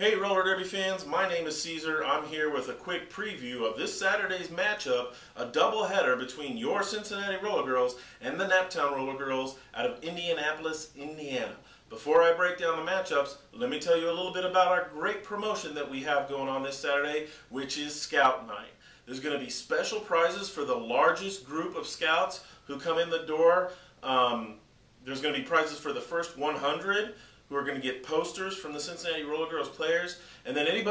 Hey roller derby fans, my name is Caesar. I'm here with a quick preview of this Saturday's matchup, a doubleheader between your Cincinnati Rollergirls and the Naptown Rollergirls out of Indianapolis, Indiana. Before I break down the matchups, let me tell you a little bit about our great promotion that we have going on this Saturday, which is Scout Night. There's going to be special prizes for the largest group of scouts who come in the door. There's going to be prizes for the first 100 who are going to get posters from the Cincinnati Rollergirls players, and then any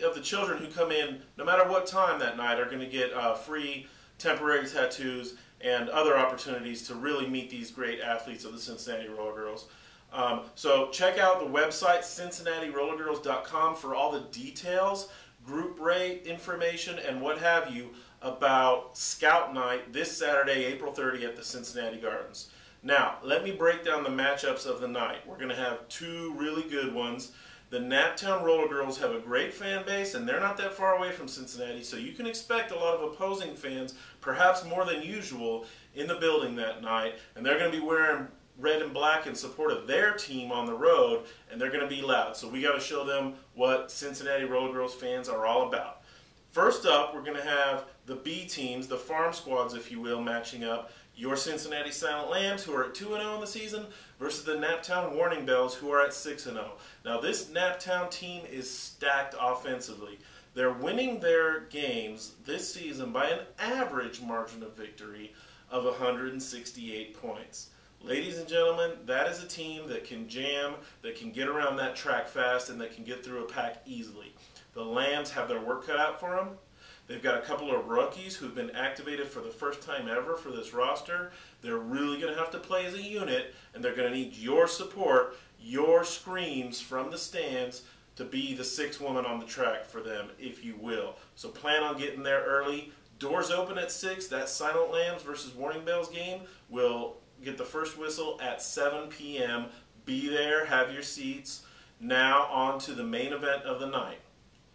of the children who come in, no matter what time that night, are going to get free temporary tattoos and other opportunities to really meet these great athletes of the Cincinnati Rollergirls. So check out the website CincinnatiRollergirls.com for all the details, group rate information, and what have you about Scout Night this Saturday, April 30th at the Cincinnati Gardens. Now, let me break down the matchups of the night. We're going to have two really good ones. The Naptown Rollergirls have a great fan base, and they're not that far away from Cincinnati, so you can expect a lot of opposing fans, perhaps more than usual, in the building that night. And they're going to be wearing red and black in support of their team on the road, and they're going to be loud. So we got to show them what Cincinnati Rollergirls fans are all about. First up, we're going to have the B teams, the farm squads, if you will, matching up. Your Cincinnati Silent Lambs, who are at 2-0 in the season, versus the Naptown Warning Bells, who are at 6-0. Now, this Naptown team is stacked offensively. They're winning their games this season by an average margin of victory of 168 points. Ladies and gentlemen, that is a team that can jam, that can get around that track fast, and that can get through a pack easily. The Lambs have their work cut out for them. They've got a couple of rookies who've been activated for the first time ever for this roster. They're really going to have to play as a unit, and they're going to need your support, your screams from the stands to be the sixth woman on the track for them, if you will. So plan on getting there early. Doors open at 6. That Silent Lambs versus Warning Bells game will get the first whistle at 7 p.m. Be there, have your seats. Now on to the main event of the night.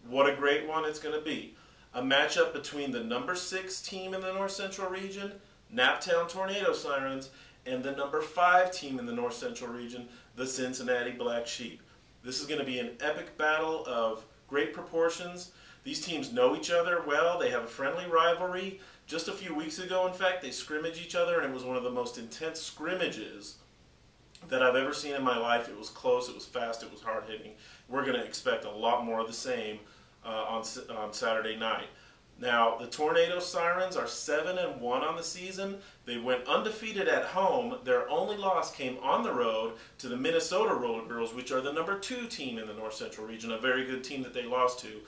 What a great one it's going to be. A matchup between the number 6 team in the North Central region, Naptown Tornado Sirens, and the number 5 team in the North Central region, the Cincinnati Black Sheep. This is going to be an epic battle of great proportions. These teams know each other well. They have a friendly rivalry. Just a few weeks ago, in fact, they scrimmaged each other, and it was one of the most intense scrimmages that I've ever seen in my life. It was close, it was fast, it was hard-hitting. We're going to expect a lot more of the same on Saturday night. Now, the Tornado Sirens are 7-1 on the season. They went undefeated at home. Their only loss came on the road to the Minnesota Rollergirls, which are the number 2 team in the North Central region, a very good team that they lost to.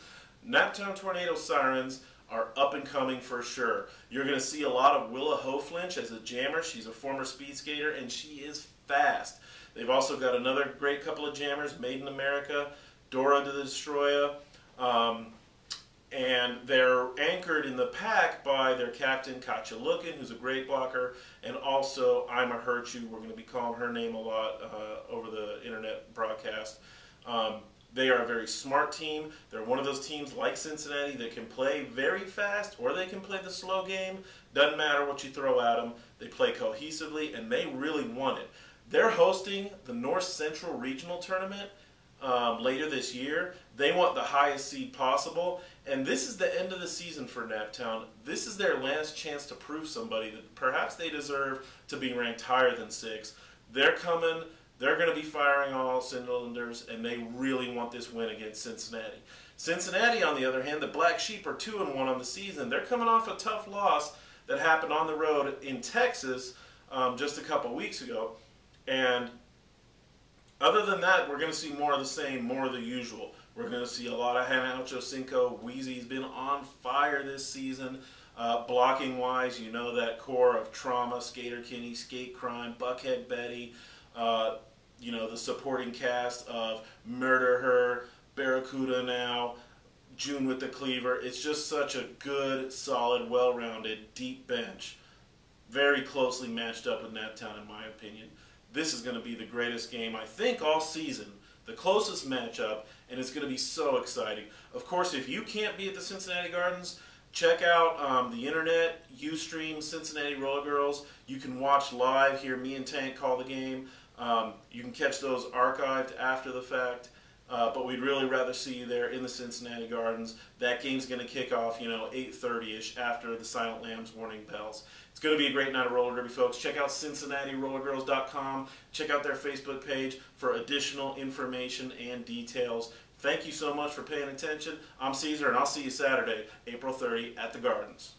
Naptown Tornado Sirens are up and coming for sure. You're going to see a lot of Willa Hoflinch as a jammer. She's a former speed skater, and she is fast. They've also got another great couple of jammers, Made in America, Dora the Destroyer, and they're anchored in the pack by their captain, Katja Lookin, who's a great blocker, and also Ima Hurtu. We're going to be calling her name a lot over the internet broadcast. They are a very smart team. They're one of those teams like Cincinnati that can play very fast or they can play the slow game. Doesn't matter what you throw at them. They play cohesively, and they really want it. They're hosting the North Central Regional Tournament later this year. They want the highest seed possible, and this is the end of the season for Naptown. This is their last chance to prove somebody that perhaps they deserve to be ranked higher than 6. They're coming. They're going to be firing on all cylinders, and they really want this win against Cincinnati. Cincinnati, on the other hand, the Black Sheep are 2-1 on the season. They're coming off a tough loss that happened on the road in Texas just a couple weeks ago. And other than that, we're going to see more of the same, more of the usual. We're going to see a lot of Hannah Ocho Cinco. Wheezy's been on fire this season. Blocking-wise, you know that core of Trauma, Skater Kenny, Skate Crime, Buckhead Betty, you know, the supporting cast of Murder Her, Barracuda now, June with the Cleaver. It's just such a good, solid, well-rounded, deep bench. Very closely matched up with Naptown, in my opinion. This is going to be the greatest game, I think, all season. The closest matchup, and it's going to be so exciting. Of course, if you can't be at the Cincinnati Gardens, check out the internet, Ustream, Cincinnati Rollergirls. You can watch live, hear me and Tank call the game. You can catch those archived after the fact. but we'd really rather see you there in the Cincinnati Gardens. That game's going to kick off, 8:30ish after the Silent Lambs warning bells. It's going to be a great night of roller derby, folks. Check out CincinnatiRollergirls.com. Check out their Facebook page for additional information and details. Thank you so much for paying attention. I'm Caesar, and I'll see you Saturday, April 30, at the Gardens.